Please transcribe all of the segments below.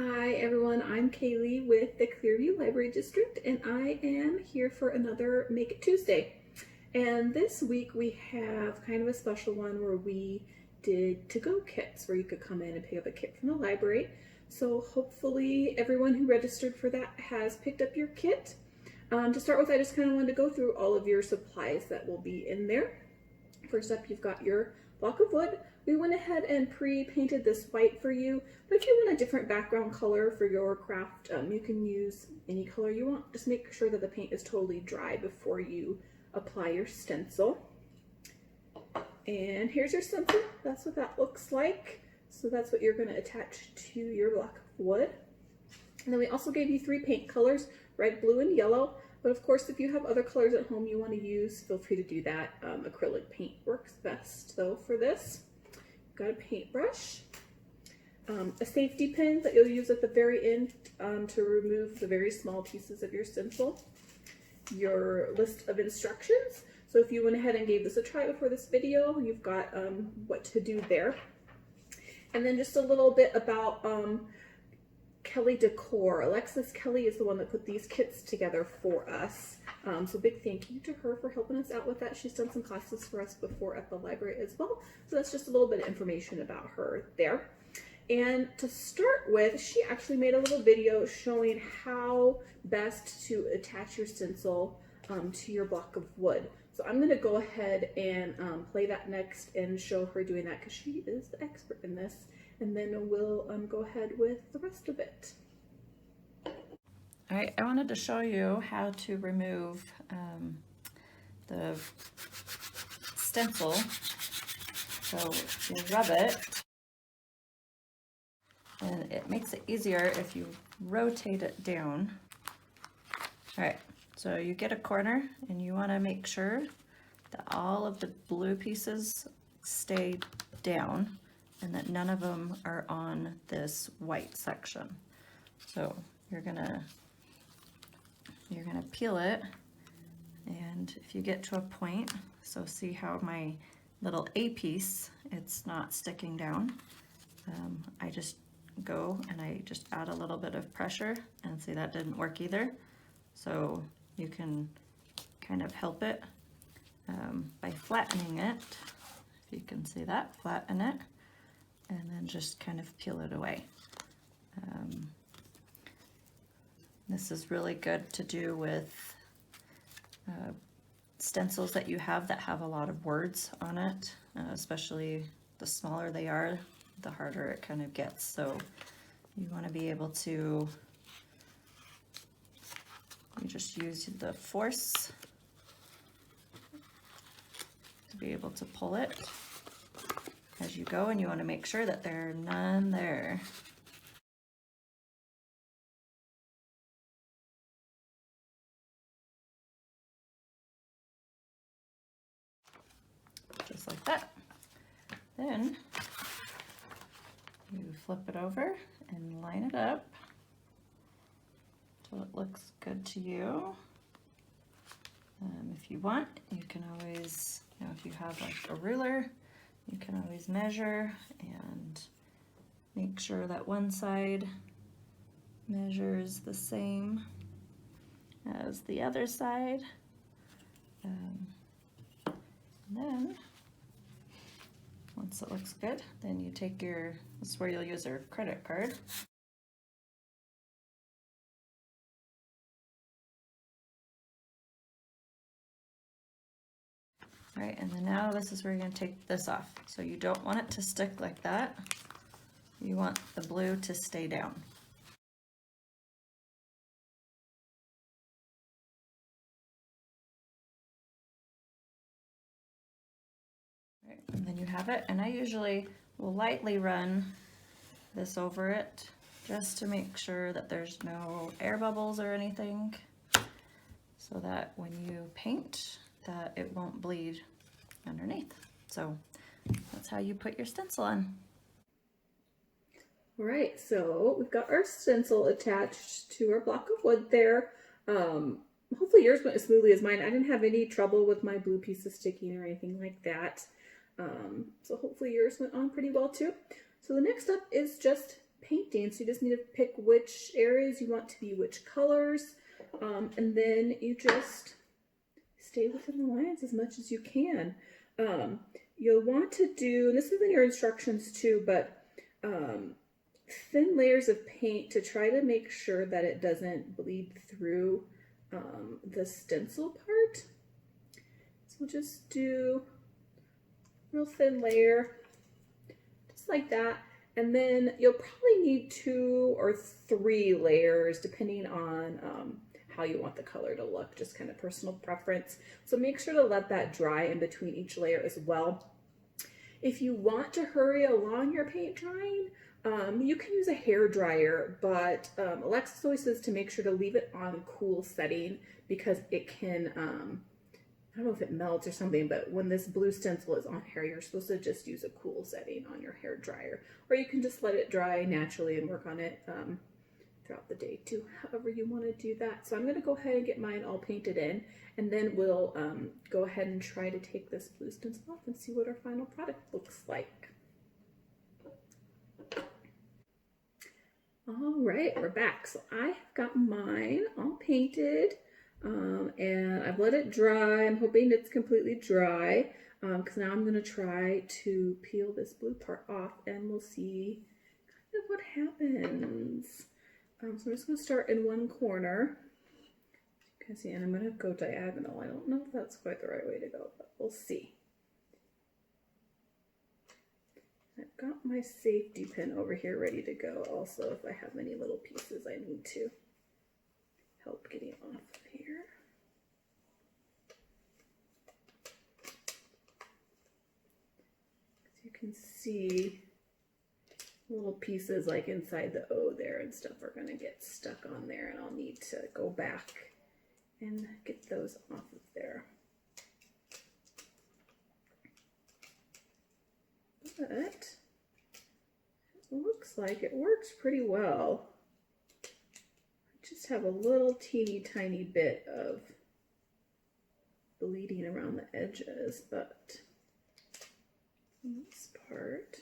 Hi everyone, I'm Kaylee with the Clearview Library District and I am here for another Make It Tuesday. And this week we have kind of a special one where we did to-go kits where you could come in and pick up a kit from the library. So hopefully everyone who registered for that has picked up your kit. To start with, I just kind of wanted to go through all of your supplies that will be in there. First up, you've got your block of wood. We went ahead and pre-painted this white for you, but if you want a different background color for your craft, you can use any color you want. Just make sure that the paint is totally dry before you apply your stencil. And here's your stencil. That's what that looks like. So that's what you're going to attach to your block of wood. And then we also gave you 3 paint colors, red, blue, and yellow. But of course, if you have other colors at home you want to use, feel free to do that. Acrylic paint works best though for this. Got a paintbrush, a safety pin that you'll use at the very end to remove the very small pieces of your stencil, your list of instructions. So if you went ahead and gave this a try before this video, you've got what to do there. And then just a little bit about Kelly Decor. Alexis Kelly is the one that put these kits together for us. So big thank you to her for helping us out with that. She's done some classes for us before at the library as well. So that's just a little bit of information about her there. And to start with, she actually made a little video showing how best to attach your stencil to your block of wood. So I'm going to go ahead and play that next and show her doing that because she is the expert in this. And then we'll go ahead with the rest of it. All right, I wanted to show you how to remove the stencil. So you rub it, and it makes it easier if you rotate it down. All right, so you get a corner, and you want to make sure that all of the blue pieces stay down, and that none of them are on this white section. So you're gonna peel it, and if you get to a point, so see how my little A piece, it's not sticking down. I just go and I just add a little bit of pressure, and see that didn't work either. So you can kind of help it by flattening it. If you can see that, flatten it, and then just kind of peel it away. This is really good to do with stencils that you have that have a lot of words on it, especially the smaller they are, the harder it kind of gets. So you want to be able to, you just use the force to be able to pull it as you go, and you want to make sure that there are none there. Just like that. Then you flip it over and line it up till it looks good to you. If you want, you can always, if you have like a ruler, you can always measure and make sure that one side measures the same as the other side. And then once it looks good, then you take your, this is where you'll use your credit card. All right, and then now this is where you're going to take this off. So you don't want it to stick like that. You want the blue to stay down. All right, and then you have it, and I usually will lightly run this over it just to make sure that there's no air bubbles or anything, so that when you paint, that it won't bleed underneath. So that's how you put your stencil on. All right, so we've got our stencil attached to our block of wood there. Hopefully yours went as smoothly as mine. I didn't have any trouble with my blue pieces sticking or anything like that. So hopefully yours went on pretty well too. So the next step is just painting. So you just need to pick which areas you want to be which colors, and then you just stay within the lines as much as you can. You'll want to do, and this is in your instructions too, but thin layers of paint to try to make sure that it doesn't bleed through the stencil part. So we'll just do real thin layer, just like that. And then you'll probably need 2 or 3 layers depending on how you want the color to look, just kind of personal preference. So make sure to let that dry in between each layer as well. If you want to hurry along your paint drying, you can use a hair dryer, but Alexis always says to make sure to leave it on cool setting because it can, I don't know if it melts or something, but when this blue stencil is on hair, you're supposed to just use a cool setting on your hair dryer, or you can just let it dry naturally and work on it throughout the day too, however you want to do that. So I'm going to go ahead and get mine all painted in, and then we'll go ahead and try to take this blue stencil off and see what our final product looks like. All right, we're back. So I have got mine all painted, and I've let it dry. I'm hoping it's completely dry, because now I'm going to try to peel this blue part off, and we'll see kind of what happens. So I'm just going to start in one corner. You can see, and I'm going to go diagonal. I don't know if that's quite the right way to go, but we'll see. I've got my safety pin over here ready to go also if I have any little pieces I need to help getting off of here. As you can see, little pieces like inside the O there and stuff are going to get stuck on there, and I'll need to go back and get those off of there. But it looks like it works pretty well. I just have a little teeny tiny bit of bleeding around the edges, but this part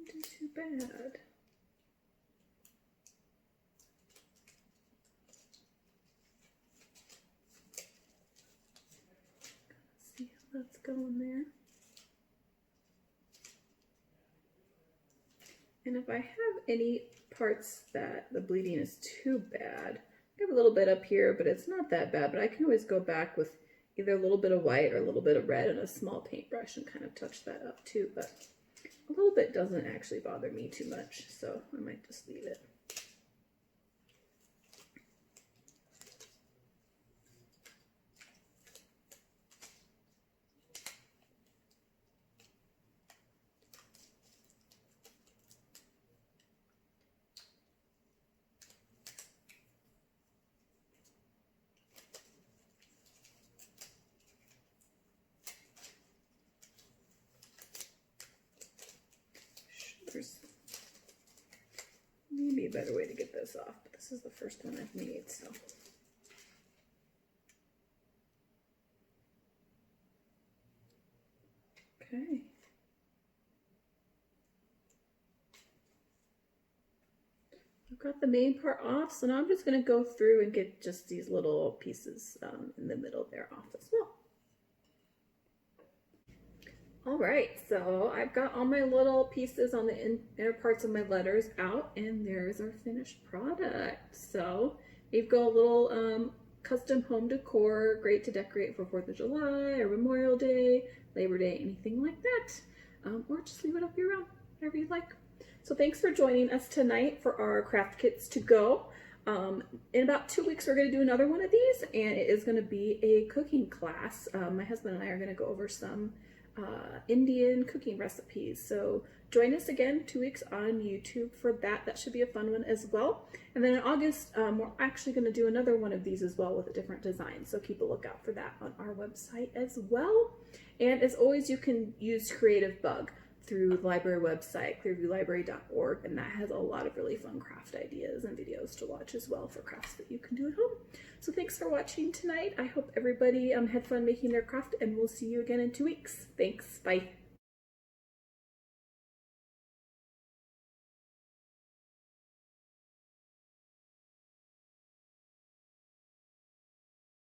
isn't too bad. See how that's going there. And if I have any parts that the bleeding is too bad, I have a little bit up here, but it's not that bad, but I can always go back with either a little bit of white or a little bit of red and a small paintbrush and kind of touch that up too, but a little bit doesn't actually bother me too much, so I might just leave it. There's maybe a better way to get this off, but this is the first one I've made, so. Okay. I've got the main part off, so now I'm just going to go through and get just these little pieces in the middle there off as well. All right, so I've got all my little pieces on the inner parts of my letters out, and there's our finished product. So you've got a little custom home decor, great to decorate for 4th of July or Memorial Day, Labor Day, anything like that. Or just leave it up year round, whatever you like. So thanks for joining us tonight for our craft kits to go. In about 2 weeks, we're going to do another one of these, and it is going to be a cooking class. My husband and I are going to go over some Indian cooking recipes. So join us again 2 weeks on YouTube for that. That should be a fun one as well. And then in August, we're actually going to do another one of these as well with a different design. So keep a lookout for that on our website as well. And as always, you can use Creative Bug through the library website, clearviewlibrary.org, and that has a lot of really fun craft ideas and videos to watch as well for crafts that you can do at home. So thanks for watching tonight. I hope everybody had fun making their craft, and we'll see you again in 2 weeks. Thanks. Bye.